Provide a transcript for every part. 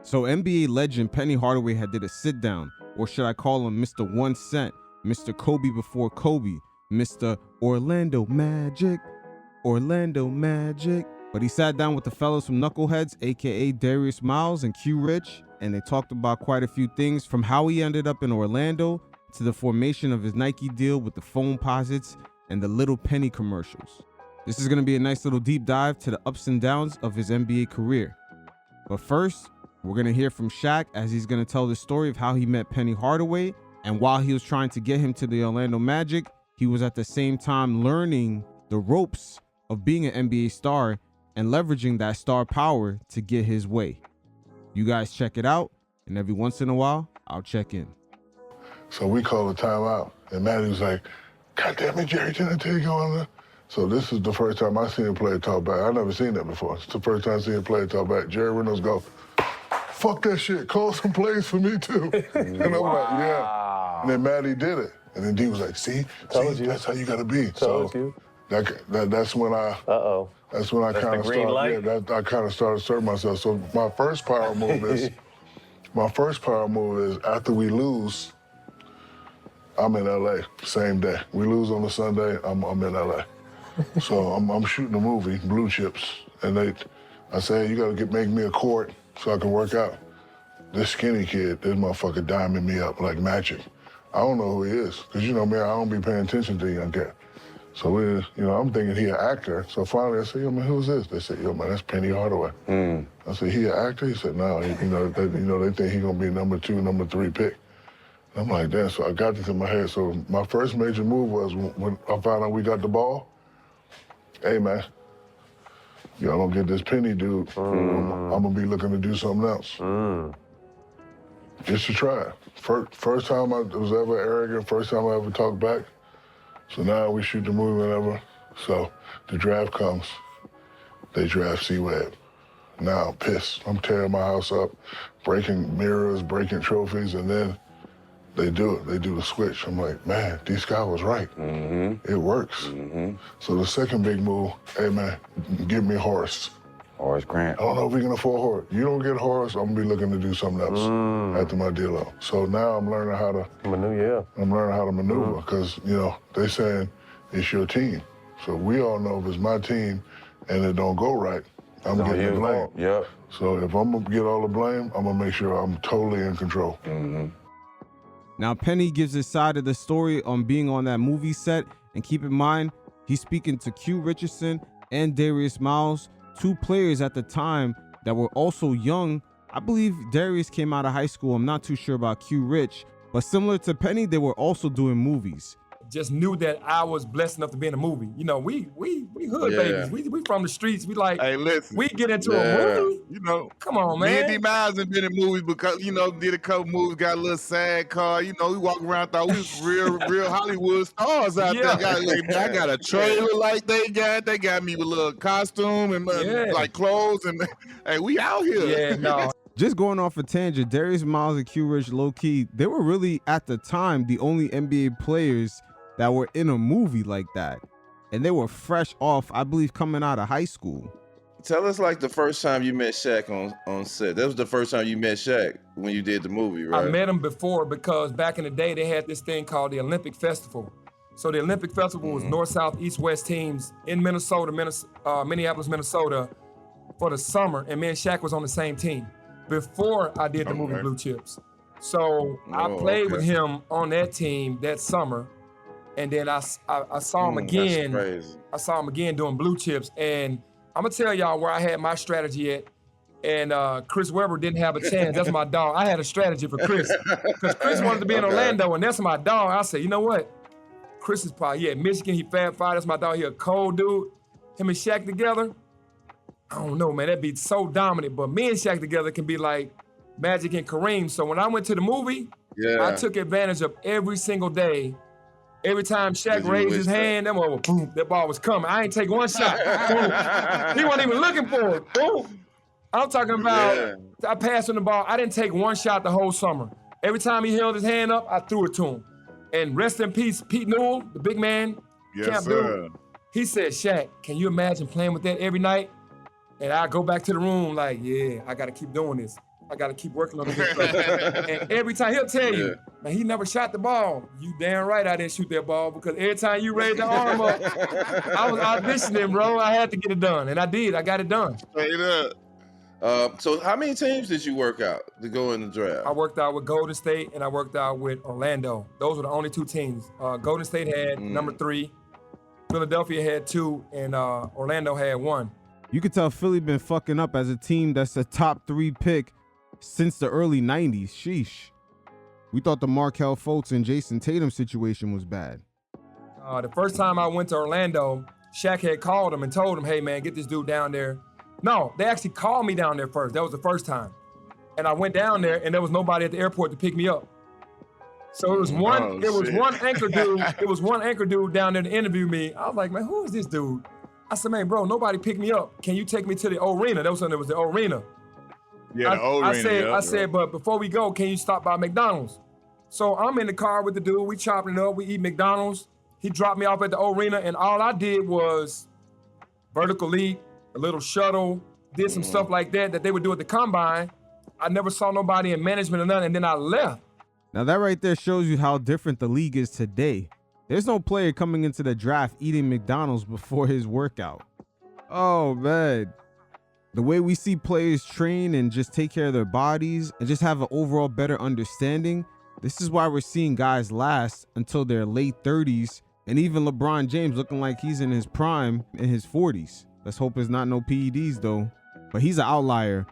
So NBA legend Penny Hardaway had did a sit down, or should I call him Mr. 1 Cent, Mr. Kobe before Kobe, Mr. Orlando Magic. But he sat down with the fellows from Knuckleheads, aka Darius Miles and Q Rich, and they talked about quite a few things, from how he ended up in Orlando to the formation of his Nike deal with the Foamposites and the Little Penny commercials. This is going to be a nice little deep dive to the ups and downs of his NBA career. But first, we're going to hear from Shaq as he's going to tell the story of how he met Penny Hardaway, and while he was trying to get him to the Orlando Magic, he was at the same time learning the ropes of being an NBA star and leveraging that star power to get his way. You guys check it out, and every once in a while, I'll check in. So we called a timeout, and Matty was like, "God damn it, Jerry, didn't I tell you go on there?" So this is the first time I seen a player talk back. I never seen that before. It's the first time I seen a player talk back. Jerry Reynolds go, "Fuck that shit, call some plays for me too." And I'm like, yeah. And then Matty did it. And then D was like, see, that's how you gotta be. Told so you. That's when I That's when I kind of started. Yeah, I kind of started serving myself. So my first power move is after we lose, I'm in LA same day. We lose on a Sunday, I'm in LA. So I'm shooting a movie, Blue Chips, and I say, "Hey, you gotta make me a court so I can work out." This skinny kid, this motherfucker diming me up like magic. I don't know who he is, because you know me, I don't be paying attention to the young cat. So I'm thinking he an actor. So finally I said, "Yo, man, who's this?" They said, "Yo, man, that's Penny Hardaway." I said, "He an actor?" He said, "No, they think he gonna be number 2, number 3 pick." And I'm like, damn, so I got this in my head. So my first major move was when I found out we got the ball, "Hey, man, y'all don't get this Penny dude. I'm gonna be looking to do something else." Just to try it. First time I was ever arrogant, first time I ever talked back. So now we shoot the movie whenever. So the draft comes, they draft C-Web. Now I'm pissed. I'm tearing my house up, breaking mirrors, breaking trophies, and then they do it. They do the switch. I'm like, man, D-Scott was right. It works. So the second big move, "Hey, man, give me Horace. Horace Grant. I don't know if we can afford Horace. You don't get Horace, I'm gonna be looking to do something else after my deal out." So now I'm learning how to maneuver, because they saying it's your team. So we all know if it's my team and it don't go right, I'm getting the blame. Yep. So if I'm gonna get all the blame, I'm gonna make sure I'm totally in control. Now, Penny gives his side of the story on being on that movie set, and keep in mind, he's speaking to Q Richardson and Darius Miles, 2 players at the time that were also young. I believe Darius came out of high school. I'm not too sure about Q Rich, but similar to Penny, they were also doing movies. Just knew that I was blessed enough to be in a movie. You know, we hood babies. We from the streets. We like, hey, listen, we get into a movie. Come on, man. Me and D Miles have been in movies because, did a couple movies, got a little sad car. We walk around, thought we was real Hollywood stars out there. I got a trailer like they got. They got me with a little costume and like clothes, and hey, we out here. Yeah, no. Just going off a tangent, Darius Miles and Q Rich, low-key, they were really, at the time, the only NBA players that were in a movie like that. And they were fresh off, I believe, coming out of high school. Tell us, like, the first time you met Shaq on set. That was the first time you met Shaq when you did the movie, right? I met him before because back in the day, they had this thing called the Olympic Festival. So the Olympic Festival was north, south, east, west teams in Minneapolis, Minnesota for the summer. And me and Shaq was on the same team before I did the movie Blue Chips. So I played with him on that team that summer. And then I saw him again. That's crazy. I saw him again doing Blue Chips. And I'm gonna tell y'all where I had my strategy at. And Chris Webber didn't have a chance. That's my dog. I had a strategy for Chris. Because Chris wanted to be in Orlando, and that's my dog. I said, you know what? Chris is probably, Michigan, he Fab Five. That's my dog. He a cold dude. Him and Shaq together, I don't know, man. That'd be so dominant. But me and Shaq together can be like Magic and Kareem. So when I went to the movie, I took advantage of every single day. Every time Shaq raised his hand, that ball was coming. I ain't take one shot. He wasn't even looking for it. Boom. I'm talking about, I passed him the ball. I didn't take one shot the whole summer. Every time he held his hand up, I threw it to him. And rest in peace, Pete Newell, the big man, Camp dude. He said, "Shaq, can you imagine playing with that every night?" And I go back to the room like, yeah, I got to keep doing this. I got to keep working on this. And every time he'll tell you, man, he never shot the ball. You damn right I didn't shoot that ball because every time you raised the arm up, I was auditioning, bro. I had to get it done, and I did. I got it done. Straight up. So how many teams did you work out to go in the draft? I worked out with Golden State, and I worked out with Orlando. Those were the only two teams. Golden State had number 3, Philadelphia had 2, and Orlando had 1. You could tell Philly been fucking up as a team that's a top 3 pick since the early 90s. Sheesh. We thought the Markelle Fultz and Jason Tatum situation was bad. The first time I went to Orlando, Shaq had called him and told him, hey, man, get this dude down there. No, they actually called me down there first. That was the first time. And I went down there, and there was nobody at the airport to pick me up. So it was one anchor dude. It was one anchor dude down there to interview me. I was like, man, who is this dude? I said, man, bro, nobody picked me up. Can you take me to the arena? That was when it was the arena. Yeah, the old arena. I said, but before we go, can you stop by McDonald's? So I'm in the car with the dude. We chopping it up. We eat McDonald's. He dropped me off at the arena, and all I did was vertical leap, a little shuttle, did some stuff like that they would do at the combine. I never saw nobody in management or nothing, and then I left. Now that right there shows you how different the league is today. There's no player coming into the draft eating McDonald's before his workout. Oh, man. The way we see players train and just take care of their bodies and just have an overall better understanding, this is why we're seeing guys last until their late 30s, and even LeBron James looking like he's in his prime in his 40s. Let's hope it's not no PEDs though, but he's an outlier.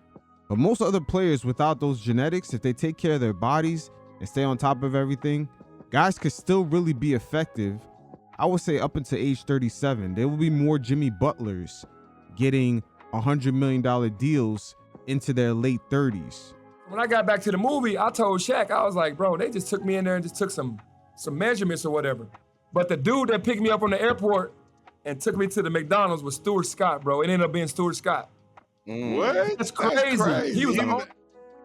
But most other players without those genetics, if they take care of their bodies and stay on top of everything, guys could still really be effective. I would say up until age 37. There will be more Jimmy Butlers getting $100 million deals into their late 30s. When I got back to the movie, I told Shaq, I was like, bro, they just took me in there and just took some measurements or whatever. But the dude that picked me up from the airport and took me to the McDonald's was Stuart Scott, bro. It ended up being Stuart Scott. What? That's crazy. He was the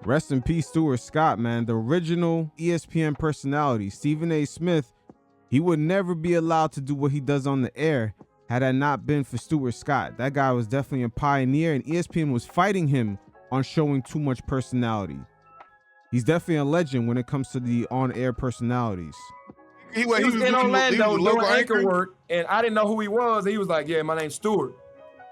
Rest in peace, Stuart Scott, man. The original ESPN personality, Stephen A. Smith, he would never be allowed to do what he does on the air had that not been for Stuart Scott. That guy was definitely a pioneer, and ESPN was fighting him on showing too much personality. He's definitely a legend when it comes to the on-air personalities. He was in Orlando doing anchor work, and I didn't know who he was. And he was like, yeah, my name's Stuart.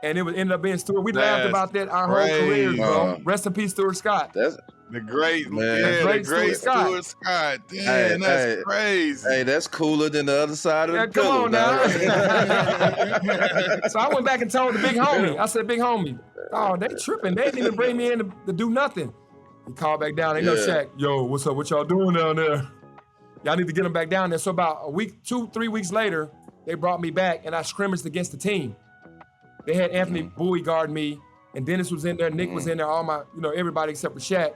And it ended up being Stuart. We laughed about that our whole careers, bro. Rest in peace, Stuart Scott. That's the great, man. Yeah, the great Stuart Scott. Damn, that's crazy. Hey, that's cooler than the other side of the come pillow, on now. So I went back and told the big homie. I said, big homie, oh, they tripping. They didn't even bring me in to do nothing. He called back down. They know Shaq. Yo, what's up? What y'all doing down there? Y'all need to get him back down there. So about a week, 2-3 weeks later, they brought me back and I scrimmaged against the team. They had Anthony Bowie guard me, and Dennis was in there, Nick was in there, all my, everybody except for Shaq.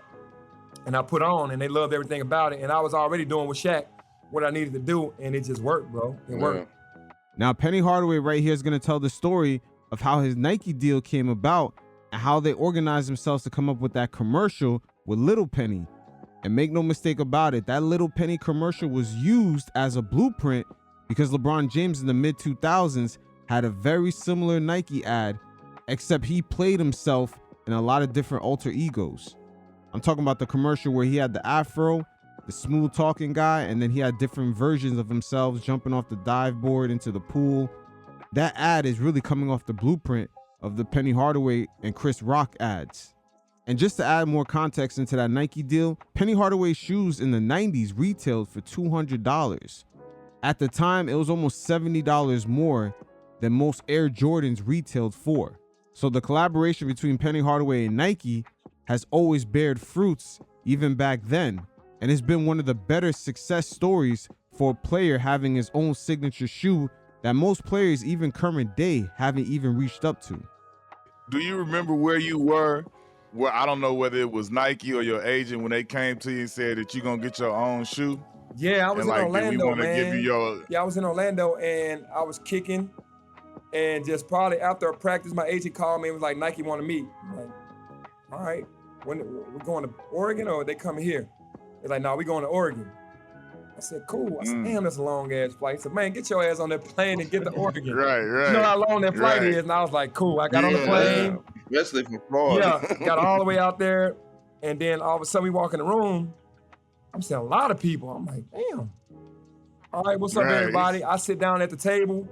And I put on, and they loved everything about it. And I was already doing with Shaq what I needed to do, and it just worked, bro. It worked. Now, Penny Hardaway right here is going to tell the story of how his Nike deal came about and how they organized themselves to come up with that commercial with Little Penny. And make no mistake about it, that Little Penny commercial was used as a blueprint because LeBron James in the mid-2000s had a very similar Nike ad, except he played himself in a lot of different alter egos. I'm talking about the commercial where he had the afro, the smooth talking guy, and then he had different versions of himself jumping off the dive board into the pool. That ad is really coming off the blueprint of the Penny Hardaway and Chris Rock ads. And just to add more context into that Nike deal, Penny Hardaway shoes in the 90s retailed for $200. At the time, it was almost $70 more than most Air Jordans retailed for. So the collaboration between Penny Hardaway and Nike has always bared fruits even back then. And it's been one of the better success stories for a player having his own signature shoe that most players, even current day, haven't even reached up to. Do you remember where you were? Well, I don't know whether it was Nike or your agent when they came to you and said that you're gonna get your own shoe. Yeah, I was in Orlando, give you your... Yeah, I was in Orlando and I was kicking, and just probably after a practice, my agent called me and was like, Nike want to meet. I'm like, all right, when we're going to Oregon or they coming here? They're like, no, we going to Oregon. I said, cool. I said, damn, that's a long ass flight. I said, man, get your ass on that plane and get to Oregon. Right. You know how long that flight is? And I was like, cool. I got on the plane. Especially from Florida. Yeah, got all the way out there. And then all of a sudden we walk in the room, I'm seeing a lot of people. I'm like, damn. All right, what's up, everybody? I sit down at the table.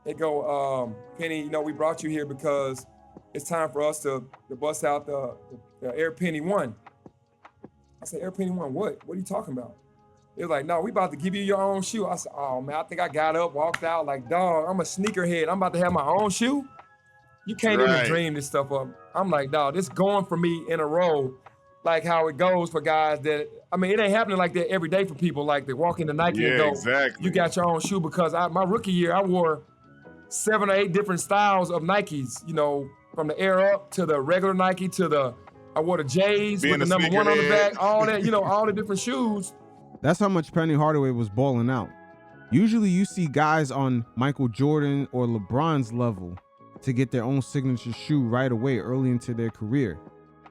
They go, Penny, we brought you here because it's time for us to bust out the Air Penny 1. I said, Air Penny 1, what? What are you talking about? They was like, no, we about to give you your own shoe. I said, oh, man, I think I got up, walked out like, dog, I'm a sneakerhead. I'm about to have my own shoe? You can't even dream this stuff up. I'm like, dog, this going for me in a row, like how it goes for guys that, it ain't happening like that every day for people. Like they walk into Nike and go, you got your own shoe. Because my rookie year, I wore 7 or 8 different styles of Nikes, from the Air Up to the regular Nike to I wore the J's with the number 1 on the back, all that, all the different shoes. That's how much Penny Hardaway was balling out. Usually you see guys on Michael Jordan or LeBron's level to get their own signature shoe right away early into their career.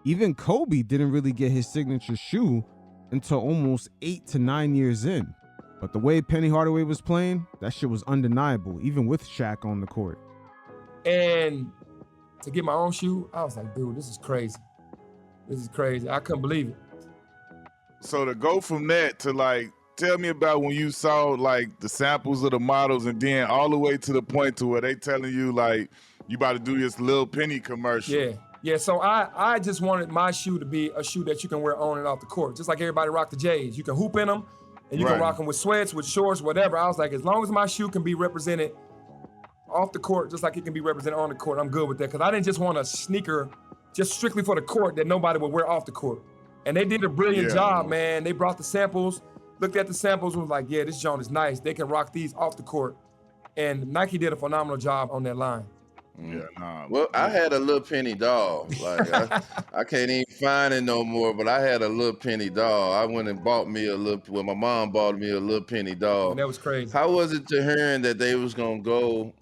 Even Kobe didn't really get his signature shoe until almost 8 to 9 years in. But the way Penny Hardaway was playing, that shit was undeniable, even with Shaq on the court. And to get my own shoe, I was like, dude, this is crazy. This is crazy. I couldn't believe it. So to go from that to tell me about when you saw the samples of the models and then all the way to the point to where they telling you you about to do this Lil Penny commercial. Yeah. So I just wanted my shoe to be a shoe that you can wear on and off the court. Just like everybody rock the J's. You can hoop in them and you can rock them with sweats, with shorts, whatever. I was like, as long as my shoe can be represented off the court, just like it can be represented on the court, I'm good with that. Because I didn't just want a sneaker just strictly for the court that nobody would wear off the court. And they did a brilliant job, man. They brought the samples, looked at the samples, and was like, yeah, this joint is nice. They can rock these off the court. And Nike did a phenomenal job on that line. Well, I had a Lil Penny doll. I can't even find it no more, but I had a Lil Penny doll. I went and bought me my mom bought me a Lil Penny doll. And that was crazy. How was it to hearing that they was going to go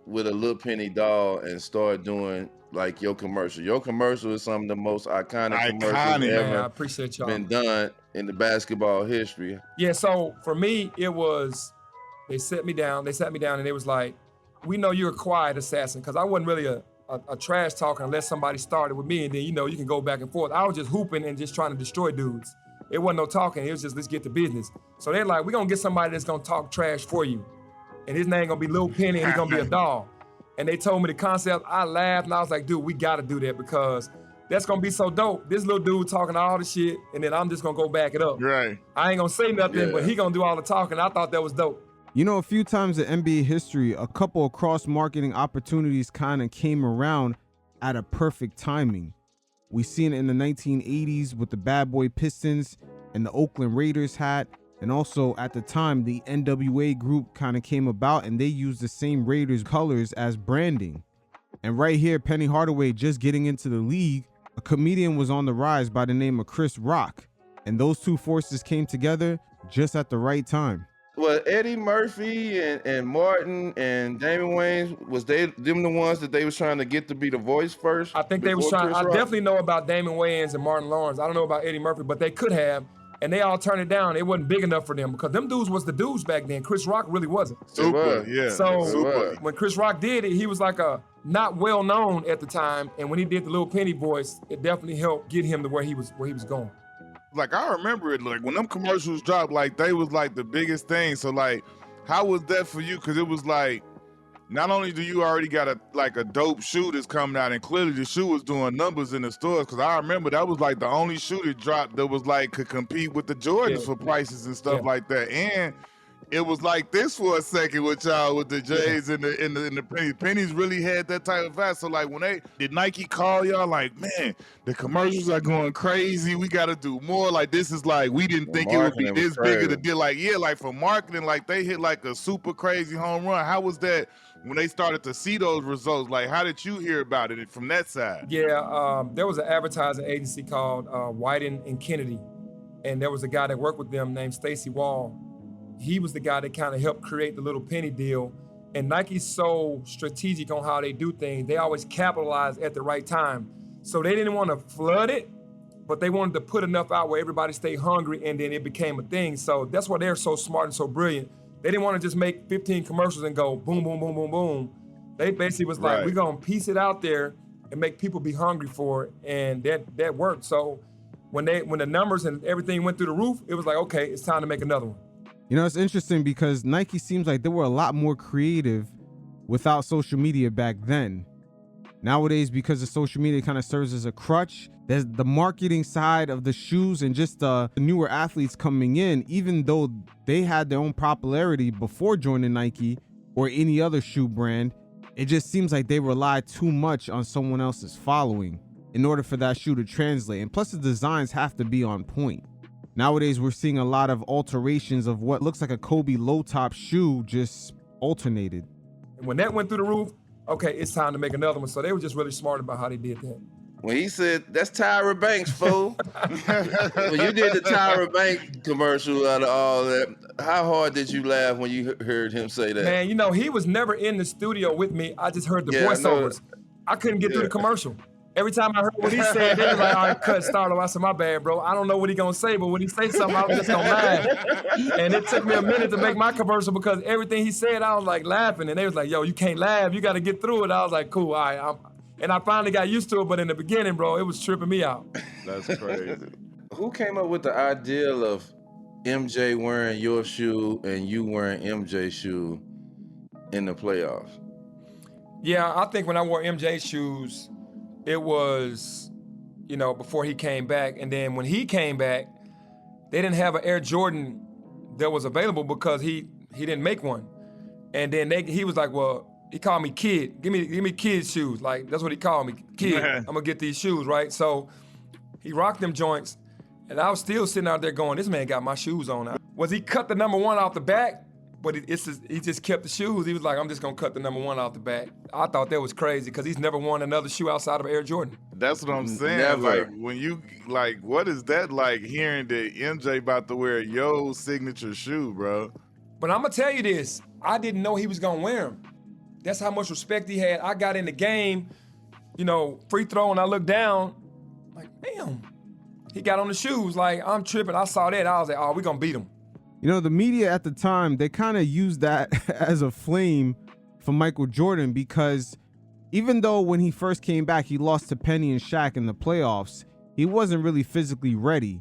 with a Lil Penny doll and start doing your commercial? Your commercial is some of the most iconic commercials ever I appreciate y'all. been done in the basketball history. Yeah, so for me, it was, they sat me down and it was like, we know you're a quiet assassin, because I wasn't really a trash talker unless somebody started with me, and then, you can go back and forth. I was just hooping and just trying to destroy dudes. It wasn't no talking, it was just, let's get to business. So they're like, we're gonna get somebody that's gonna talk trash for you. And his name gonna be Lil Penny and he's gonna be a doll. And they told me the concept, I laughed, and I was like, dude, we gotta do that because that's gonna be so dope. This little dude talking all the shit, and then I'm just gonna go back it up. Right. I ain't gonna say nothing, but he gonna do all the talking. I thought that was dope. A few times in NBA history, a couple of cross-marketing opportunities kind of came around at a perfect timing. We seen it in the 1980s with the Bad Boy Pistons and the Oakland Raiders hat. And also at the time, the NWA group kind of came about and they used the same Raiders colors as branding. And right here, Penny Hardaway just getting into the league, a comedian was on the rise by the name of Chris Rock. And those two forces came together just at the right time. Well, Eddie Murphy and Martin and Damon Wayans, was them the ones that they was trying to get to be the voice first? I think they was trying. I definitely know about Damon Wayans and Martin Lawrence. I don't know about Eddie Murphy, but they could have. And they all turned it down. It wasn't big enough for them because them dudes was the dudes back then. Chris Rock really wasn't. Super, yeah. So when Chris Rock did it, he was like a not well known at the time. And when he did the Lil Penny voice, it definitely helped get him to where he was going. I remember it, when them commercials dropped, they was the biggest thing. So how was that for you? Because it was not only do you already got a dope shoe that's coming out, and clearly the shoe was doing numbers in the stores, because I remember that was the only shoe that dropped that was could compete with the Jordans for prices and stuff like that. And it was like this for a second with y'all with the J's and the pennies. Pennies really had that type of vibe. So when did Nike call y'all man, the commercials are going crazy. We got to do more. This is we didn't think it would be this big of a deal. For marketing, they hit a super crazy home run. How was that when they started to see those results? How did you hear about it from that side? Yeah, there was an advertising agency called Whiten and Kennedy, and there was a guy that worked with them named Stacy Wall. He was the guy that kind of helped create the Little Penny deal. And Nike's so strategic on how they do things. They always capitalize at the right time. So they didn't want to flood it, but they wanted to put enough out where everybody stayed hungry, and then it became a thing. So that's why they're so smart and so brilliant. They didn't want to just make 15 commercials and go boom, boom, boom, boom, boom. They basically was we're going to piece it out there and make people be hungry for it, and that worked. So when the numbers and everything went through the roof, it was like, okay, it's time to make another one. You know, it's interesting because Nike seems like they were a lot more creative without social media back then. Nowadays, because the social media kind of serves as a crutch, there's the marketing side of the shoes and just the newer athletes coming in, even though they had their own popularity before joining Nike or any other shoe brand, it just seems like they rely too much on someone else's following in order for that shoe to translate. And plus the designs have to be on point. Nowadays, we're seeing a lot of alterations of what looks like a Kobe low top shoe just alternated. And when that went through the roof, okay, it's time to make another one. So they were just really smart about how they did that. When he said, that's Tyra Banks, fool. When you did the Tyra Banks commercial out of all that, how hard did you laugh when you heard him say that? Man, you know, he was never in the studio with me. I just heard the voiceovers. I couldn't get through the commercial. Every time I heard what he said, they was like, all right, cut, start over. I said, my bad, bro. I don't know what he gonna say, but when he say something, I was just gonna laugh. And it took me a minute to make my commercial because everything he said, I was like laughing. And they was like, yo, you can't laugh. You got to get through it. I was like, cool, all right. And I finally got used to it, but in the beginning, bro, it was tripping me out. That's crazy. Who came up with the ideal of MJ wearing your shoe and you wearing MJ's shoe in the playoffs? Yeah, I think when I wore MJ's shoes, it was, you know, before he came back. And then when he came back, they didn't have an Air Jordan that was available because he didn't make one. And then he was like, well, he called me kid. Give me kid shoes. Like, that's what he called me, kid. I'm gonna get these shoes, right? So he rocked them joints, and I was still sitting out there going, this man got my shoes on now. Was he cut the number 1 off the back? But he just kept the shoes. He was like, I'm just gonna cut the number 1 off the back. I thought that was crazy because he's never worn another shoe outside of Air Jordan. That's what I'm saying. Never. Like, when you, like, what is that like hearing that MJ about to wear your signature shoe, bro? But I'm gonna tell you this, I didn't know he was gonna wear them. That's how much respect he had. I got in the game, you know, free throw, and I looked down, like, damn. He got on the shoes, like, I'm tripping. I saw that, I was like, oh, we gonna beat him. You know, the media at the time, they kind of used that as a flame for Michael Jordan because even though when he first came back, he lost to Penny and Shaq in the playoffs, he wasn't really physically ready.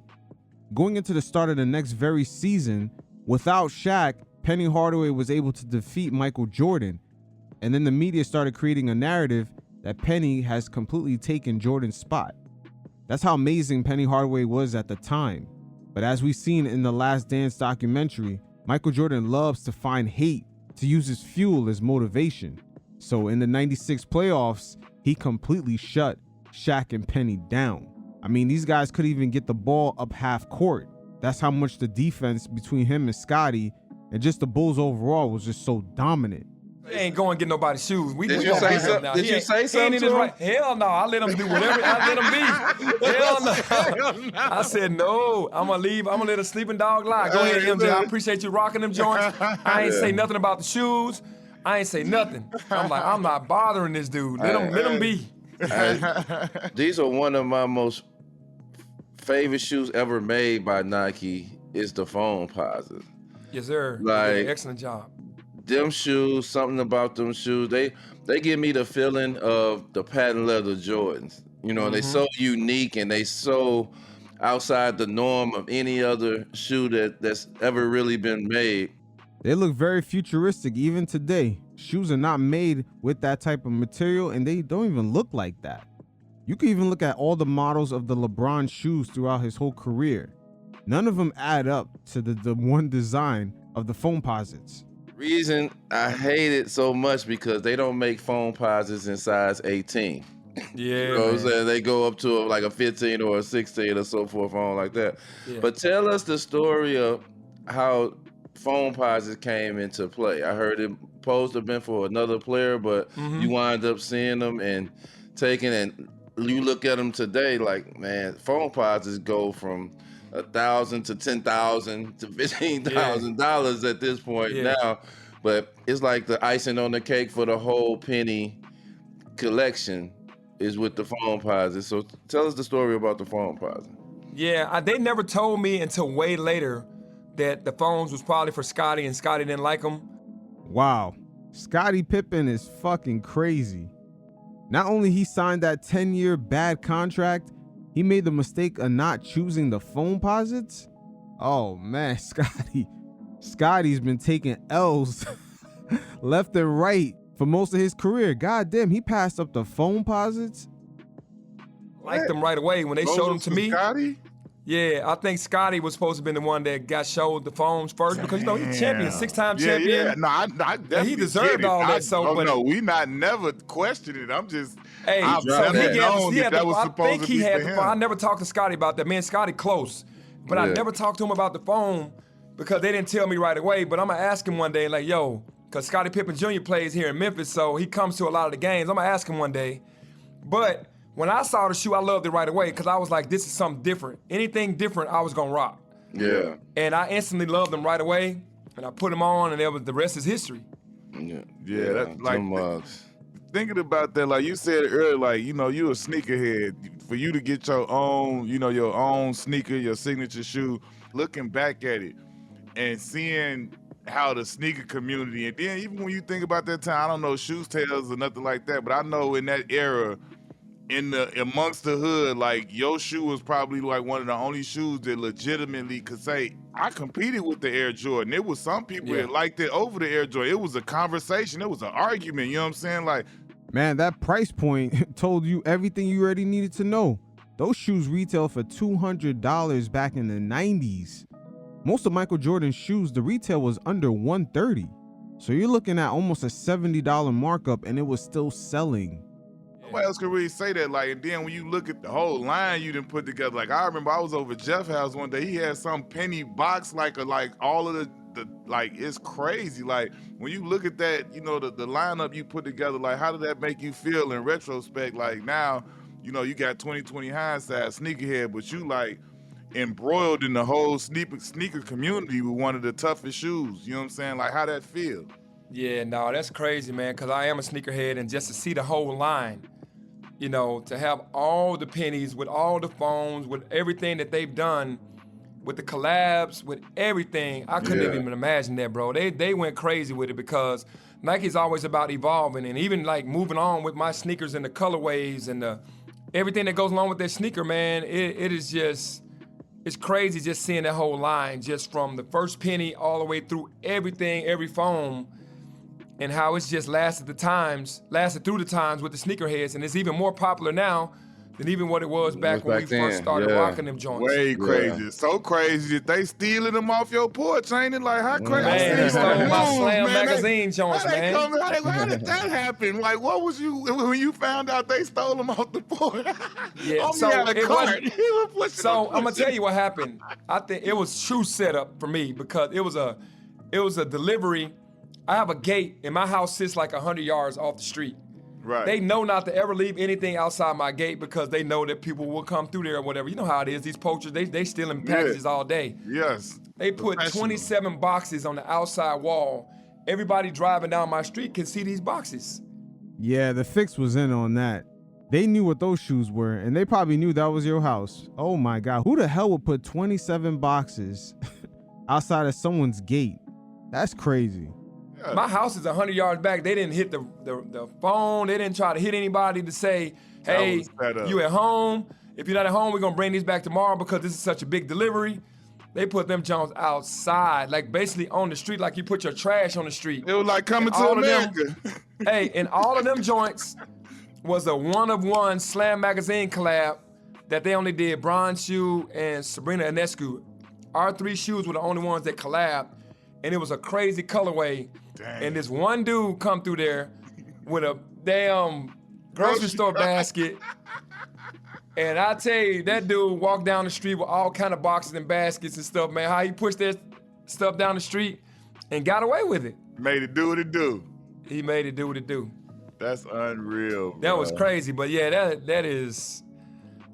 Going into the start of the next very season, without Shaq, Penny Hardaway was able to defeat Michael Jordan. And then the media started creating a narrative that Penny has completely taken Jordan's spot. That's how amazing Penny Hardaway was at the time. But as we've seen in the Last Dance documentary, Michael Jordan loves to find hate to use as fuel as motivation. So in the 96 playoffs, he completely shut Shaq and Penny down. I mean, these guys couldn't even get the ball up half court. That's how much the defense between him and Scottie and just the Bulls overall was just so dominant. He ain't going to get nobody's shoes. Did you say something to him? Hell no. I let him do whatever. I let him be. Hell no. I said, no, I'm going to leave. I'm going to let a sleeping dog lie. Go ahead, MJ. I appreciate you rocking them joints. I ain't say nothing about the shoes. I ain't say nothing. I'm like, I'm not bothering this dude. Let him be. These are one of my most favorite shoes ever made by Nike is the Foamposite. Yes, sir. Like, excellent job. Them shoes, something about them shoes, they give me the feeling of the patent leather Jordans. You know, they so unique and they so outside the norm of any other shoe that's ever really been made. They look very futuristic even today. Shoes are not made with that type of material and they don't even look like that. You can even look at all the models of the LeBron shoes throughout his whole career. None of them add up to the one design of the Foamposites. Reason I hate it so much because they don't make Foamposites in size 18. Yeah, you know what I'm saying? They go up to like a 15 or a 16 or so forth on like that. Yeah. But tell us the story of how Foamposites came into play. I heard it supposed to have been for another player, but you wind up seeing them and taking, and you look at them today like, man, Foamposites go from $1,000 to $10,000 to $15,000 at this point now, but it's like the icing on the cake for the whole Penny collection is with the Foamposite. So tell us the story about the Foamposite. Yeah, they never told me until way later that the Foams was probably for Scottie and Scottie didn't like them. Wow, Scottie Pippen is fucking crazy. Not only he signed that 10-year bad contract, he made the mistake of not choosing the Foamposites. Oh man, Scotty's been taking L's left and right for most of his career. God damn, he passed up the Foamposites. Liked them right away when they showed them to me. Scotty? Yeah, I think Scotty was supposed to be the one that got showed the foams first because he's champion, 6-time champion. Yeah, no, I definitely he deserved get it. all that. No, we not never questioned it. I'm just, hey, I've so never known he had that was supposed to be for him. I never talked to Scotty about that. Me and Scotty close, but I never talked to him about the foam because they didn't tell me right away. But I'm gonna ask him one day, like, yo, because Scottie Pippen Jr. plays here in Memphis, so he comes to a lot of the games. I'm gonna ask him one day, but. When I saw the shoe, I loved it right away because I was like, this is something different. Anything different, I was going to rock. Yeah. And I instantly loved them right away, and I put them on, and the rest is history. Yeah. That's like, thinking about that, like you said earlier, like, you know, you a sneakerhead. For you to get your own, you know, your own sneaker, your signature shoe, looking back at it and seeing how the sneaker community, and then even when you think about that time, I don't know shoes tales or nothing like that, but I know in that era, amongst the hood, like your shoe was probably like one of the only shoes that legitimately could say, I competed with the Air Jordan. There was some people that liked it over the Air Jordan. It was a conversation. It was an argument. You know what I'm saying? Like, man, that price point told you everything you already needed to know. Those shoes retail for $200 back in the 90s. Most of Michael Jordan's shoes, the retail was under $130. So you're looking at almost a $70 markup, and it was still selling. Nobody else could really say that. Like, and then when you look at the whole line you didn't put together, like I remember I was over at Jeff's house one day. He had some penny box, like all of the like, it's crazy. Like when you look at that, you know, the lineup you put together, like how did that make you feel in retrospect? Like now, you know, you got 20/20 hindsight, sneakerhead, but you like embroiled in the whole sneaker community with one of the toughest shoes. You know what I'm saying? Like how that feel? Yeah, no, that's crazy, man, because I am a sneakerhead, and just to see the whole line, you know, to have all the pennies with all the phones, with everything that they've done, with the collabs, with everything, I couldn't even imagine that, bro. They went crazy with it because Nike's always about evolving and even like moving on with my sneakers and the colorways and everything that goes along with that sneaker, man. It is just, it's crazy just seeing that whole line, just from the first penny all the way through everything, every foam. And how it's just lasted through the times with the sneakerheads, and it's even more popular now than even what it was back when we first started rocking them joints. Way crazy. So crazy that they stealing them off your porch, ain't it? Like, how crazy? Man, they stole my Slam magazine joints, man. How did that happen? Like, what was you, when you found out they stole them off the porch? Yeah, so it was, so I'm gonna tell you what happened. I think it was true setup for me because it was a delivery. I have a gate, and my house sits like 100 yards off the street. Right. They know not to ever leave anything outside my gate because they know that people will come through there or whatever. You know how it is. These poachers, they stealing packages all day. Yes. They put 27 boxes on the outside wall. Everybody driving down my street can see these boxes. Yeah, the fix was in on that. They knew what those shoes were, and they probably knew that was your house. Oh my God, who the hell would put 27 boxes outside of someone's gate? That's crazy. My house is 100 yards back. They didn't hit the phone. They didn't try to hit anybody to say, hey, you at home? If you're not at home, we're going to bring these back tomorrow because this is such a big delivery. They put them joints outside, like basically on the street, like you put your trash on the street. It was like coming to America. Hey, and all of them joints was a one-of-one Slam magazine collab that they only did Bronze Shoe and Sabrina Ionescu. Our three shoes were the only ones that collabed, and it was a crazy colorway. Dang. And this one dude come through there with a damn grocery store basket. And I tell you, that dude walked down the street with all kind of boxes and baskets and stuff, man. How he pushed that stuff down the street and got away with it. Made it do what it do. He made it do what it do. That's unreal. Bro. That was crazy, but yeah, that's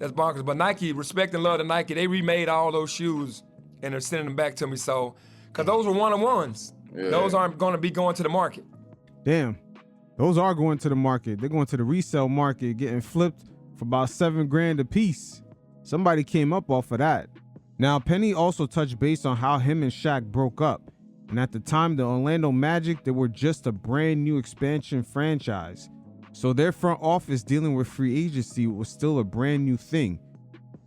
bonkers. But Nike, respect and love to Nike, they remade all those shoes and they're sending them back to me. So, because those were one-on-ones. Yeah. Those aren't going to be going to the market. Damn, those are going to the market. They're going to the resale market, getting flipped for about $7,000 a piece. Somebody came up off of that. Now, Penny also touched base on how him and Shaq broke up. And at the time, the Orlando Magic, they were just a brand new expansion franchise. So their front office dealing with free agency was still a brand new thing.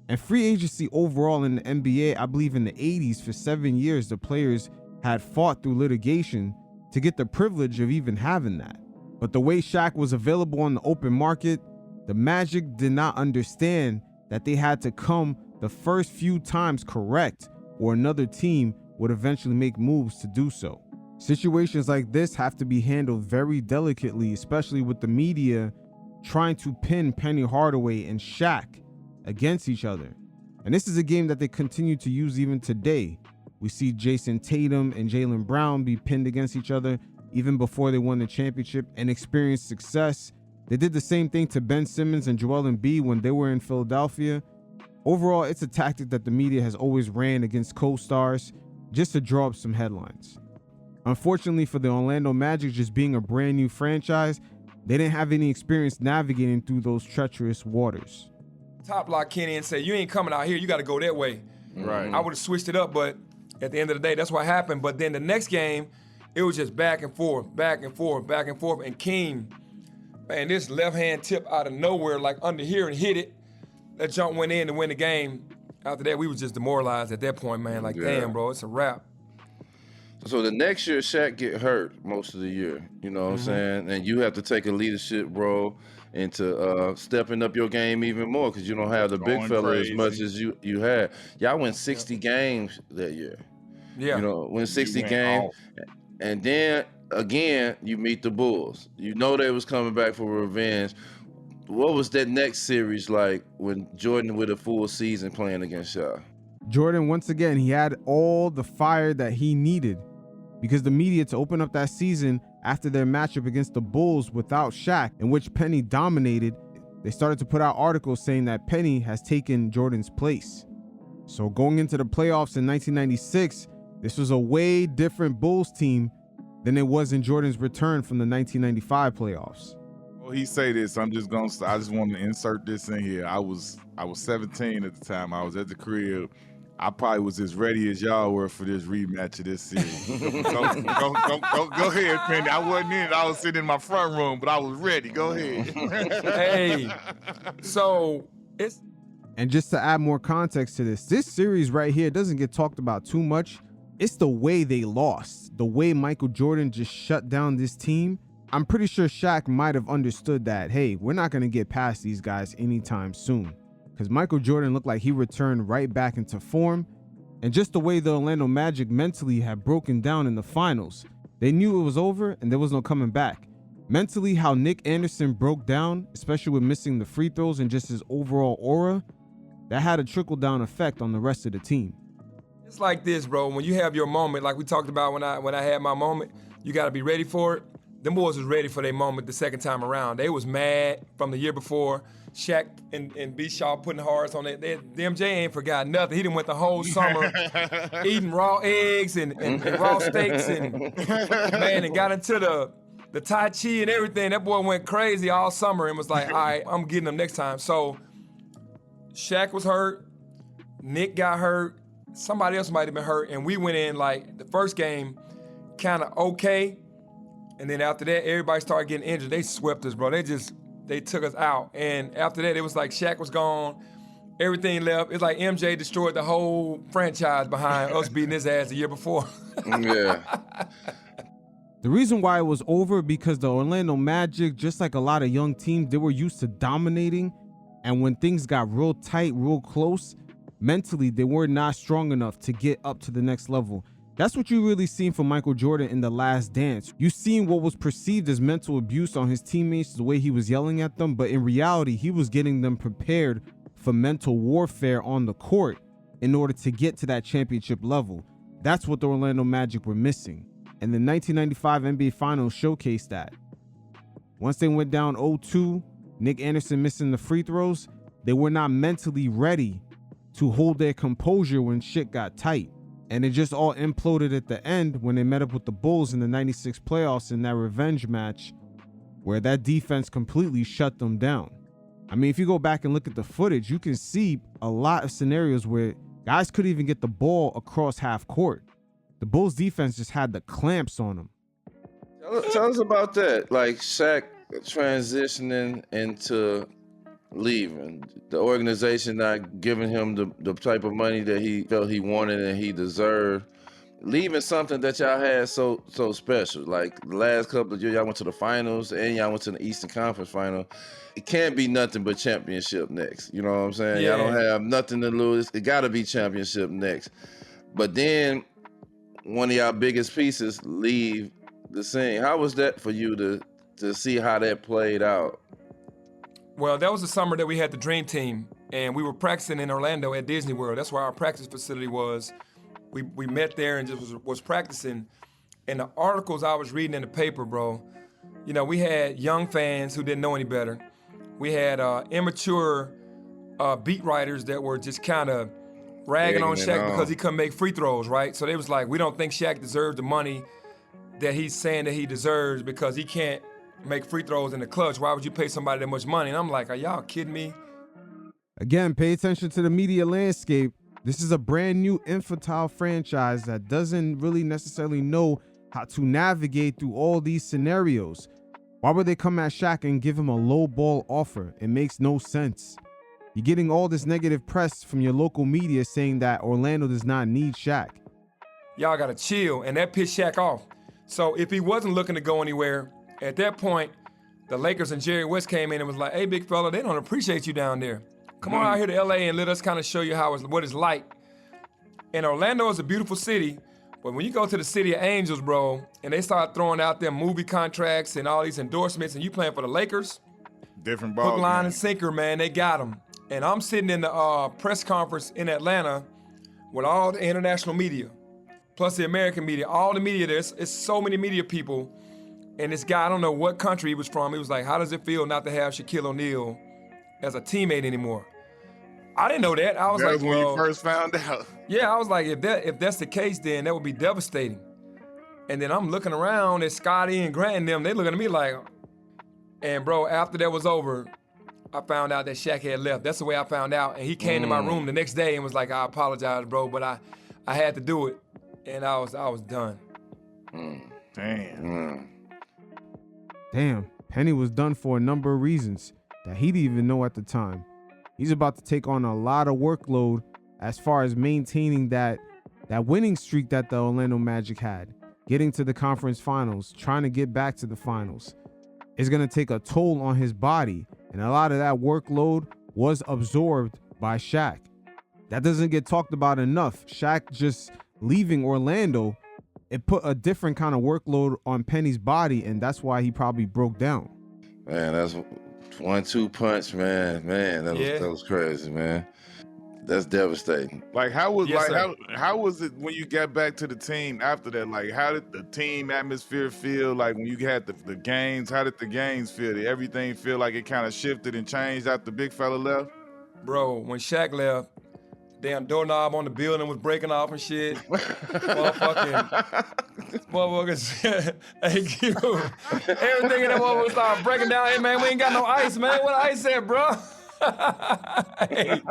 And free agency overall in the NBA, I believe in the 80s, for 7 years, the players had fought through litigation to get the privilege of even having that. But the way Shaq was available on the open market, the Magic did not understand that they had to come the first few times correct, or another team would eventually make moves to do so. Situations like this have to be handled very delicately, especially with the media trying to pin Penny Hardaway and Shaq against each other. And this is a game that they continue to use even today. We see Jason Tatum and Jaylen Brown be pinned against each other even before they won the championship and experienced success. They did the same thing to Ben Simmons and Joel Embiid when they were in Philadelphia. Overall, it's a tactic that the media has always ran against co-stars just to draw up some headlines. Unfortunately for the Orlando Magic, just being a brand new franchise, they didn't have any experience navigating through those treacherous waters. Top lock Kenny and say, you ain't coming out here, you got to go that way. Right. I would have switched it up, but at the end of the day, that's what happened. But then the next game, it was just back and forth, back and forth, back and forth. And King, man, this left hand tip out of nowhere, like under here, and hit it. That jump went in to win the game. After that, we was just demoralized at that point, man. Like, damn, bro, it's a wrap. So the next year, Shaq get hurt most of the year. You know what I'm saying? And you have to take a leadership role into stepping up your game even more because you don't have the big Going fella crazy. as much as you had. Y'all went 60 games that year. Yeah. You know, win 60 went games. off. And then, again, you meet the Bulls. You know they was coming back for revenge. What was that next series like when Jordan with a full season playing against y'all? Jordan, once again, he had all the fire that he needed because the media to open up that season after their matchup against the Bulls without Shaq, in which Penny dominated, they started to put out articles saying that Penny has taken Jordan's place. So going into the playoffs in 1996, this was a way different Bulls team than it was in Jordan's return from the 1995 playoffs. Well, he say this. I just want to insert this in here. I was 17 at the time. I was at the crib. I probably was as ready as y'all were for this rematch of this series. Go ahead, Penny. I wasn't in it. I was sitting in my front room, but I was ready. Go ahead. Hey, so it's... And just to add more context to this series right here doesn't get talked about too much. It's the way they lost, the way Michael Jordan just shut down this team. I'm pretty sure Shaq might have understood that, hey, we're not going to get past these guys anytime soon. Because Michael Jordan looked like he returned right back into form. And just the way the Orlando Magic mentally had broken down in the finals, they knew it was over and there was no coming back. Mentally, how Nick Anderson broke down, especially with missing the free throws and just his overall aura, that had a trickle-down effect on the rest of the team. It's like this, bro. When you have your moment, like we talked about when I had my moment, you got to be ready for it. Them boys was ready for their moment the second time around. They was mad from the year before. Shaq and B. Shaw putting hearts on it. The MJ ain't forgot nothing. He done went the whole summer eating raw eggs and raw steaks and got into the Tai Chi and everything. That boy went crazy all summer and was like, all right, I'm getting them next time. So Shaq was hurt. Nick got hurt. Somebody else might have been hurt. And we went in like the first game kind of okay. And then after that, everybody started getting injured. They swept us, bro. They took us out. And after that, it was like Shaq was gone. Everything left. It's like MJ destroyed the whole franchise behind us beating his ass the year before. Yeah. The reason why it was over because the Orlando Magic, just like a lot of young teams, they were used to dominating. And when things got real tight, real close, mentally, they were not strong enough to get up to the next level. That's what you really seen from Michael Jordan in The Last Dance. You seen what was perceived as mental abuse on his teammates, the way he was yelling at them, but in reality, he was getting them prepared for mental warfare on the court in order to get to that championship level. That's what the Orlando Magic were missing. And the 1995 NBA Finals showcased that. Once they went down 0-2, Nick Anderson missing the free throws, they were not mentally ready to hold their composure when shit got tight. And it just all imploded at the end when they met up with the Bulls in the 96 playoffs in that revenge match where that defense completely shut them down. I mean, if you go back and look at the footage, you can see a lot of scenarios where guys couldn't even get the ball across half court. The Bulls defense just had the clamps on them. Tell us about that. Like Shaq transitioning into leaving? The organization not giving him the type of money that he felt he wanted and he deserved. Leaving something that y'all had so special. Like the last couple of years, y'all went to the finals and y'all went to the Eastern Conference final. It can't be nothing but championship next. You know what I'm saying? Yeah. Y'all don't have nothing to lose. It got to be championship next. But then one of y'all biggest pieces leave the scene. How was that for you to see how that played out? Well, that was the summer that we had the Dream Team, and we were practicing in Orlando at Disney World. That's where our practice facility was. We met there and just was practicing. And the articles I was reading in the paper, bro, you know, we had young fans who didn't know any better. We had immature beat writers that were just kind of ragging on Shaq because he couldn't make free throws, right? So they was like, we don't think Shaq deserves the money that he's saying that he deserves because he can't make free throws in the clutch. Why would you pay somebody that much money? And I'm like, are y'all kidding me? Again, pay attention to the media landscape. This is a brand new infantile franchise that doesn't really necessarily know how to navigate through all these scenarios. Why would they come at Shaq and give him a low ball offer? It makes no sense. You're getting all this negative press from your local media saying that Orlando does not need Shaq. Y'all gotta chill, and that pissed Shaq off. So if he wasn't looking to go anywhere, at that point, the Lakers and Jerry West came in and was like, hey, big fella, they don't appreciate you down there. Come on out here to LA and let us kind of show you what it's like. And Orlando is a beautiful city, but when you go to the City of Angels, bro, and they start throwing out them movie contracts and all these endorsements and you playing for the Lakers, different ball. hook, line, and sinker, man, they got them. And I'm sitting in the press conference in Atlanta with all the international media, plus the American media, all the media there. It's so many media people. And this guy, I don't know what country he was from, he was like, how does it feel not to have Shaquille O'Neal as a teammate anymore? I didn't know that. I was like, when you first found out. Yeah, I was like, if that's the case, then that would be devastating. And then I'm looking around at Scotty and Grant and them, they looking at me like, and bro, after that was over, I found out that Shaq had left. That's the way I found out. And he came to my room the next day and was like, I apologize, bro, but I had to do it. And I was done. Damn, Penny was done for a number of reasons that he didn't even know at the time. He's about to take on a lot of workload as far as maintaining that winning streak that the Orlando Magic had, getting to the conference finals, trying to get back to the finals. It's going to take a toll on his body, and a lot of that workload was absorbed by Shaq. That doesn't get talked about enough. Shaq just leaving Orlando, it put a different kind of workload on Penny's body, and that's why he probably broke down. Man, that's 1-2 punch, man. That was crazy, man. That's devastating. Like how was Yes, how was it when you got back to the team after that? Like how did the team atmosphere feel? Like when you had the games, how did the games feel? Did everything feel like it kind of shifted and changed after the big fella left? Bro, when Shaq left, damn doorknob on the building was breaking off and shit. Motherfuckers, thank you. Everything in that motherfucker started breaking down. Hey man, we ain't got no ice, man. What ice at, bro? Hey,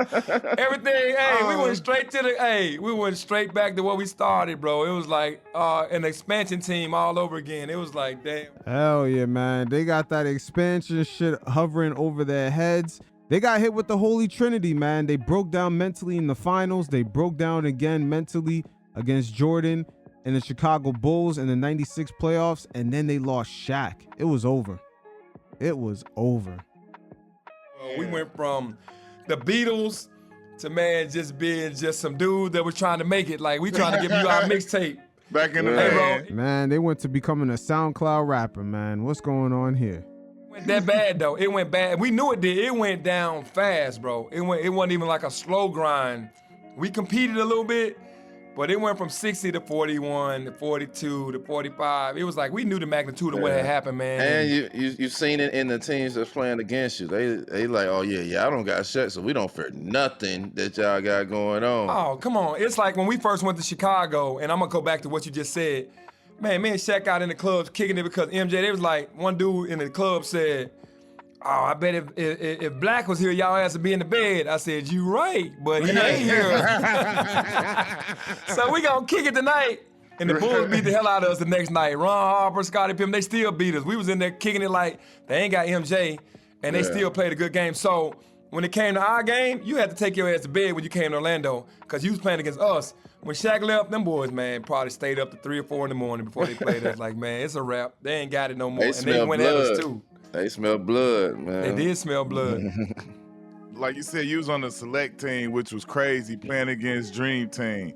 everything, we went straight to we went straight back to where we started, bro. It was like an expansion team all over again. It was like, damn. Hell yeah, man. They got that expansion shit hovering over their heads. They got hit with the Holy Trinity, man. They broke down mentally in the finals. They broke down again mentally against Jordan and the Chicago Bulls in the 96 playoffs. And then they lost Shaq. It was over. It was over. We went from the Beatles to, man, just being just some dude that was trying to make it. Like, we trying to give you our mixtape. Back in the Hey, day. bro. Man, they went to becoming a SoundCloud rapper, man. What's going on here? It went that bad, though. It went bad. We knew it did. It went down fast, bro. It wasn't even like a slow grind. We competed a little bit, but it went from 60 to 41 to 42 to 45. It was like we knew the magnitude of what had happened, man. And you've seen it in the teams that's playing against you. They like, oh yeah, I don't got Shaq, so we don't fear nothing that y'all got going on. Oh, come on. It's like when we first went to Chicago, and I'm going to go back to what you just said. Man, me and Shaq out in the clubs kicking it because MJ, they was like, one dude in the club said, oh, I bet if Black was here, y'all ass would be in the bed. I said, you right, but he ain't here. So we gonna kick it tonight. And the Bulls beat the hell out of us the next night. Ron Harper, Scottie Pippen, they still beat us. We was in there kicking it like they ain't got MJ, and they still played a good game. So when it came to our game, you had to take your ass to bed when you came to Orlando because you was playing against us. When Shaq left, them boys, man, probably stayed up to 3 or 4 in the morning before they played us. Like, man, it's a wrap. They ain't got it no more. They And they smell went at us, blood. too. They smell blood, man. They did smell blood. Like you said, you was on the select team, which was crazy, playing against Dream Team.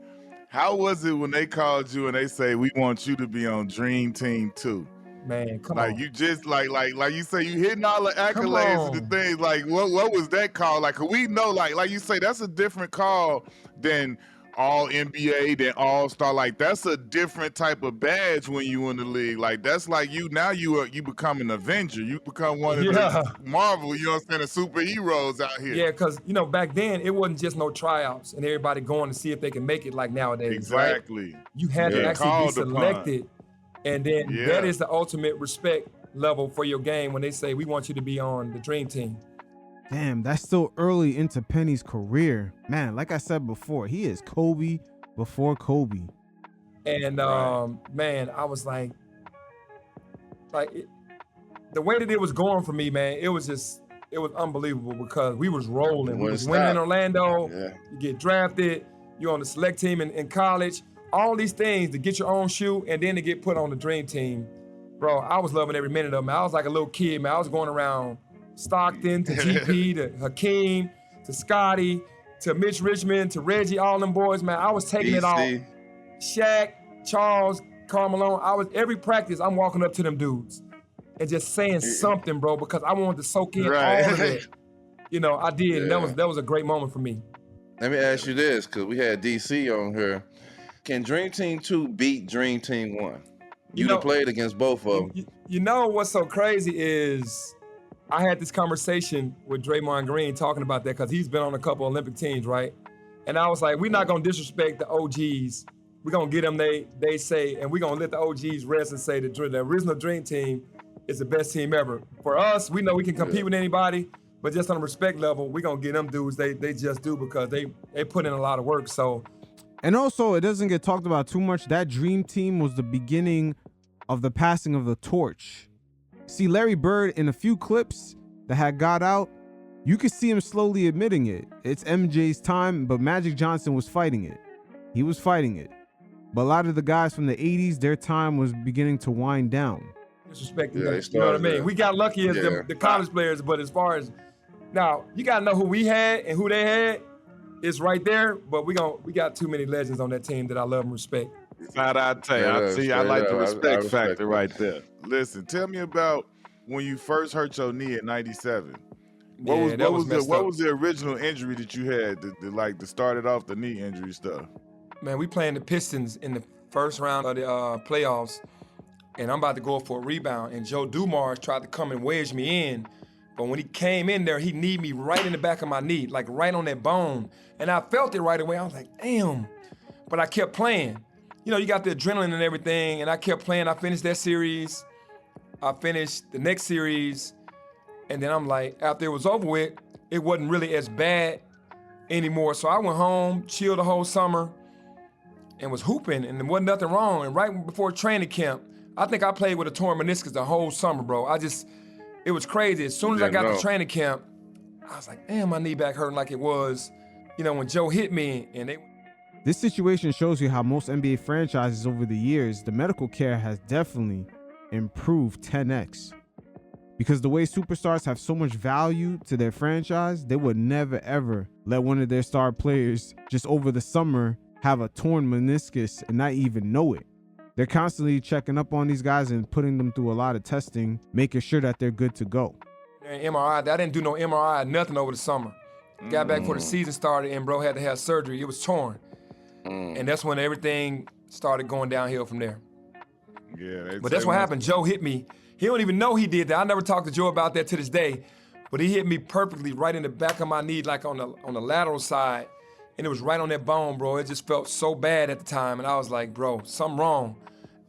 How was it when they called you and they say, we want you to be on Dream Team 2? Man, come Like on. you just like you say, you hitting all the accolades and the on. things. Like what was that call? Like, 'cause we know, like you say, that's a different call than all NBA, than all star. Like that's a different type of badge when you in the league. Like that's like you become an Avenger. You become one of the Marvel. You know what I'm saying? The superheroes out here. Yeah, because, back then, it wasn't just no tryouts and everybody going to see if they can make it like nowadays, Exactly. right? You had to Yeah. actually be Called upon. selected. And then Yeah. that is the ultimate respect level for your game when they say, we want you to be on the Dream Team. Damn, that's still early into Penny's career. Man, like I said before, he is Kobe before Kobe. And man, I was like the way that it was going for me, man, it was unbelievable because we was rolling. We Wouldn't was winning in stop. Orlando. Yeah. You get drafted. You're on the select team in college. All these things to get your own shoe and then to get put on the Dream Team. Bro, I was loving every minute of it, man. I was like a little kid, man. I was going around Stockton to GP to Hakeem to Scotty to Mitch Richmond to Reggie, all them boys, man. I was taking it all. BC. Shaq, Charles, Karl Malone. Every practice, I'm walking up to them dudes and just saying something, bro, because I wanted to soak in Right. all of it. I did, and Yeah. that was a great moment for me. Let me ask you this, because we had DC on here. Can Dream Team 2 beat Dream Team 1? You done played against both of them. You know what's so crazy is I had this conversation with Draymond Green talking about that because he's been on a couple Olympic teams, right? And I was like, we're not gonna disrespect the OGs. We're gonna get them they say, and we're gonna let the OGs rest and say the original Dream Team is the best team ever. For us, we know we can compete with anybody, but just on a respect level, we're gonna get them dudes they just do because they put in a lot of work. So. And also, it doesn't get talked about too much. That Dream Team was the beginning of the passing of the torch. See, Larry Bird, in a few clips that had got out, you could see him slowly admitting it. It's MJ's time, but Magic Johnson was fighting it. He was fighting it. But a lot of the guys from the 80s, their time was beginning to wind down. Disrespecting Yeah, them, they you know what I started mean? that. We got lucky as Yeah. the college players, but as far as now, you gotta know who we had and who they had. It's right there, but we got too many legends on that team that I love and respect. I tell you, Yeah, I straight like the up. I respect respect factor that. right there. Listen, tell me about when you first hurt your knee at 97. What was the original injury that you had that started off the knee injury stuff? Man, we playing the Pistons in the first round of the playoffs, and I'm about to go for a rebound, and Joe Dumars tried to come and wedge me in, but when he came in there, he kneed me right in the back of my knee, like right on that bone, and I felt it right away. I was like, damn, but I kept playing. You got the adrenaline and everything, and I kept playing. I finished that series. I finished the next series, and then I'm like, after it was over with, it wasn't really as bad anymore. So I went home, chilled the whole summer, and was hooping, and there wasn't nothing wrong. And right before training camp, I think I played with a torn meniscus the whole summer, bro. It was crazy. As soon as I got to training camp, I was like, damn, my knee back hurting like it was, when Joe hit me, and This situation shows you how most NBA franchises over the years, the medical care has definitely improved 10x. Because the way superstars have so much value to their franchise, they would never ever let one of their star players just over the summer have a torn meniscus and not even know it. They're constantly checking up on these guys and putting them through a lot of testing, making sure that they're good to go. MRI, I didn't do no MRI, nothing over the summer. Got back before the season started, and bro had to have surgery. It was torn. And that's when everything started going downhill from there. Yeah, but that's what happened. Joe hit me. He don't even know he did that. I never talked to Joe about that to this day. But he hit me perfectly right in the back of my knee, like on the lateral side. And it was right on that bone, bro. It just felt so bad at the time. And I was like, bro, something wrong.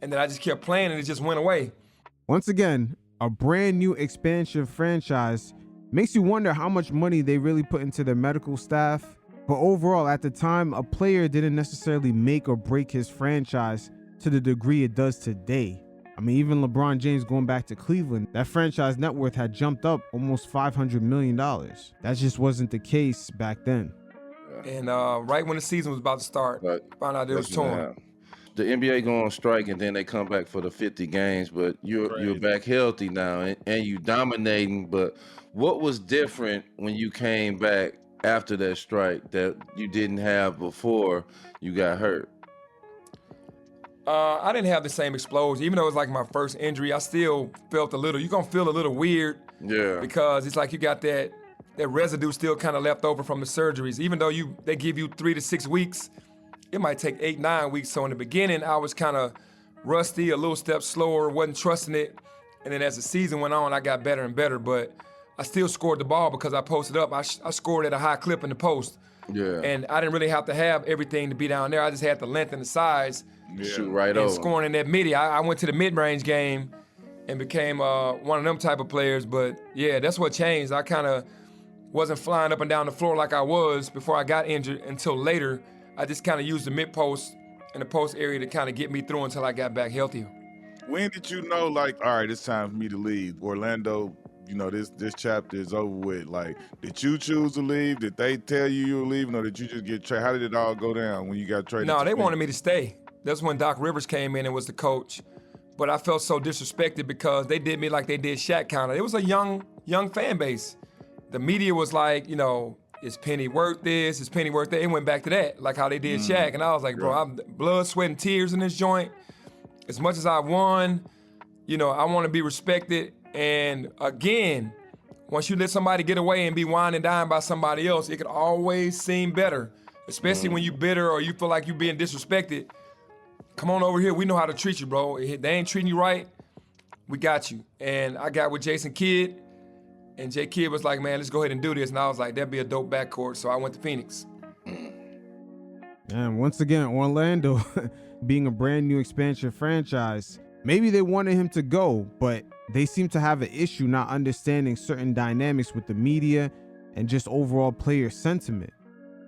And then I just kept playing, and it just went away. Once again, a brand new expansion franchise makes you wonder how much money they really put into their medical staff. But overall, at the time, a player didn't necessarily make or break his franchise to the degree it does today. I mean, even LeBron James going back to Cleveland, that franchise net worth had jumped up almost $500 million. That just wasn't the case back then. And right when the season was about to start, found out it was torn. The NBA go on strike and then they come back for the 50 games, but you're back healthy now and you dominating. But what was different when you came back after that strike that you didn't have before you got hurt? I didn't have the same explosion. Even though it was like my first injury, I still felt you're going to feel a little weird. Yeah. Because it's like you got that residue still kind of left over from the surgeries. Even though they give you 3 to 6 weeks, it might take 8, 9 weeks. So in the beginning, I was kind of rusty, a little step slower, wasn't trusting it. And then as the season went on, I got better and better. But I still scored the ball because I posted up. I scored at a high clip in the post. Yeah. And I didn't really have to have everything to be down there. I just had the length and the size. Shoot right and over. Scoring in that midi. I went to the mid-range game and became one of them type of players. But yeah, that's what changed. I kind of wasn't flying up and down the floor like I was before I got injured until later. I just kind of used the mid-post and the post area to kind of get me through until I got back healthier. When did you know, like, all right, it's time for me to leave? Orlando, you know, this chapter is over with. Like, did you choose to leave? Did they tell you were leaving, or did you just get traded? How did it all go down when you got traded? No, they wanted me to stay. That's when Doc Rivers came in and was the coach. But I felt so disrespected because they did me like they did Shaq kind of. It was a young fan base. The media was like, you know, is Penny worth this? Is Penny worth that? It went back to that, like how they did Shaq. And I was like, bro, I'm blood, sweat, and tears in this joint. As much as I won, you know, I want to be respected. And again, once you let somebody get away and be wined and dined by somebody else, it could always seem better, especially when you bitter or you feel like you're being disrespected. Come on over here. We know how to treat you, bro. If they ain't treating you right, we got you. And I got with Jason Kidd, and Jay Kidd was like, man, let's go ahead and do this. And I was like, that'd be a dope backcourt. So I went to Phoenix. And once again, Orlando, being a brand new expansion franchise, maybe they wanted him to go, but they seem to have an issue not understanding certain dynamics with the media and just overall player sentiment.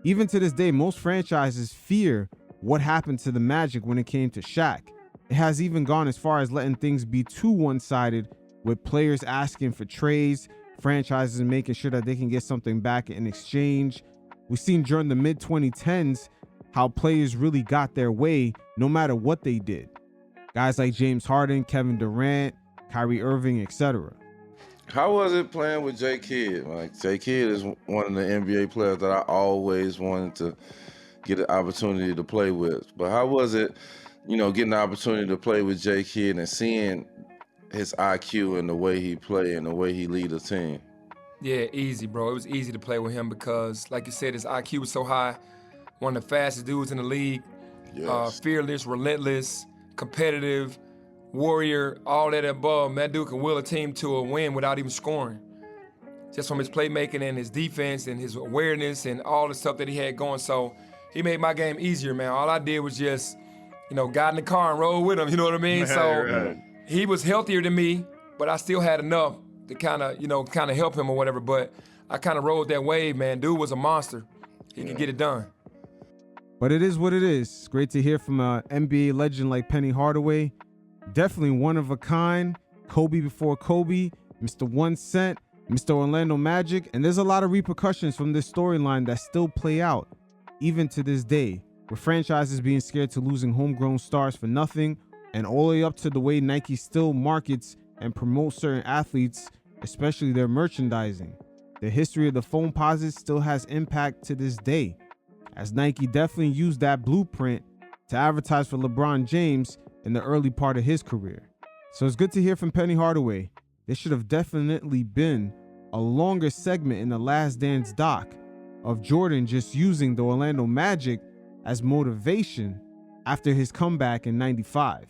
Even to this day, most franchises fear what happened to the Magic when it came to Shaq. It has even gone as far as letting things be too one-sided, with players asking for trades, franchises making sure that they can get something back in exchange. We've seen during the mid-2010s how players really got their way no matter what they did. Guys like James Harden, Kevin Durant, Kyrie Irving, etc. How was it playing with Jay Kidd? Like, Jay Kidd is one of the NBA players that I always wanted to get an opportunity to play with. But how was it, you know, getting the opportunity to play with Jay Kidd and seeing his IQ and the way he play and the way he lead a team? Yeah, easy, bro. It was easy to play with him because, like you said, his IQ was so high. One of the fastest dudes in the league. Yes. Fearless, relentless, competitive, warrior, all that above. That dude can will a team to a win without even scoring. Just from his playmaking and his defense and his awareness and all the stuff that he had going. So he made my game easier, man. All I did was just, you know, got in the car and rode with him, you know what I mean? So he was healthier than me, but I still had enough to kind of help him or whatever. But I kind of rode that wave, man. Dude was a monster. He could get it done. But it is what it is. It's great to hear from an NBA legend like Penny Hardaway. Definitely one of a kind. Kobe before Kobe, Mr. 1 Cent, Mr. Orlando Magic. And there's a lot of repercussions from this storyline that still play out, even to this day, with franchises being scared to losing homegrown stars for nothing, and all the way up to the way Nike still markets and promotes certain athletes, especially their merchandising. The history of the Foamposites still has impact to this day, as Nike definitely used that blueprint to advertise for LeBron James in the early part of his career. So it's good to hear from Penny Hardaway. There should have definitely been a longer segment in the Last Dance doc of Jordan just using the Orlando Magic as motivation after his comeback in '95.